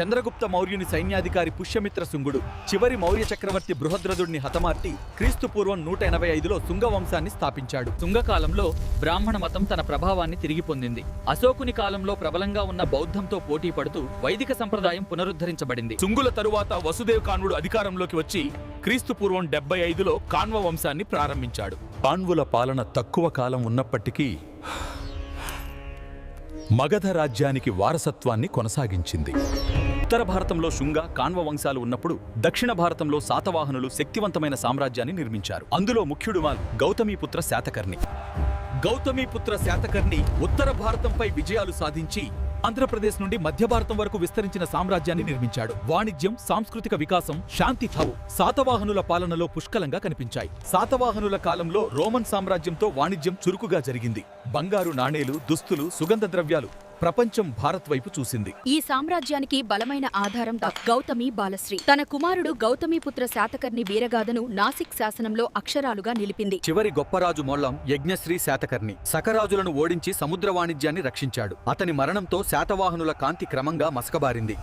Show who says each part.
Speaker 1: చంద్రగుప్త మౌర్యుని సైన్యాధికారి పుష్యమిత్ర శుంగుడు చివరి మౌర్య చక్రవర్తి బృహద్రథుడిని హతమార్చి క్రీస్తుపూర్వం 185లో శుంగ వంశాన్ని స్థాపించాడు.
Speaker 2: శుంగకాలంలో బ్రాహ్మణ మతం తన ప్రభావాన్ని తిరిగి పొందింది. అశోకుని కాలంలో ప్రబలంగా ఉన్న బౌద్ధంతో పోటీ పడుతూ వైదిక సంప్రదాయం పునరుద్ధరించబడింది.
Speaker 1: శుంగుల తరువాత వసుదేవ్ కాన్వుడు అధికారంలోకి వచ్చి క్రీస్తుపూర్వం 75లో కాన్వ వంశాన్ని ప్రారంభించాడు. కాన్వుల పాలన తక్కువ కాలం ఉన్నప్పటికీ మగధ రాజ్యానికి వారసత్వాన్ని కొనసాగించింది. ఉత్తర భారతంలో శుంగ, కాన్వ వంశాలు ఉన్నప్పుడు దక్షిణ భారతంలో శాతవాహనులు శక్తివంతమైన సామ్రాజ్యాన్ని నిర్మించారు. అందులో ముఖ్యుడు గౌతమీపుత్ర శాతకర్ణి. గౌతమీపుత్ర శాతకర్ణి ఉత్తర భారతంపై విజయాలు సాధించి ఆంధ్రప్రదేశ్ నుండి మధ్య భారతం వరకు విస్తరించిన సామ్రాజ్యాన్ని నిర్మించాడు. వాణిజ్యం, సాంస్కృతిక వికాసం, శాంతి శాతవాహనుల పాలనలో పుష్కలంగా కనిపించాయి. శాతవాహనుల కాలంలో రోమన్ సామ్రాజ్యంతో వాణిజ్యం చురుకుగా జరిగింది. బంగారు నాణేలు, దుస్తులు, సుగంధ ద్రవ్యాలు ప్రపంచం భారత్ వైపు చూసింది.
Speaker 3: ఈ సామ్రాజ్యానికి బలమైన ఆధారం గౌతమి బాలశ్రీ. తన కుమారుడు గౌతమీపుత్ర శాతకర్ణి వీరగాథను నాసిక్ శాసనంలో అక్షరాలుగా నిలిపింది.
Speaker 1: చివరి గొప్పరాజు మొల్లం యజ్ఞశ్రీ శాతకర్ణి సకరాజులను ఓడించి సముద్ర వాణిజ్యాన్ని రక్షించాడు. అతని మరణంతో శాతవాహనుల కాంతి క్రమంగా మసకబారింది.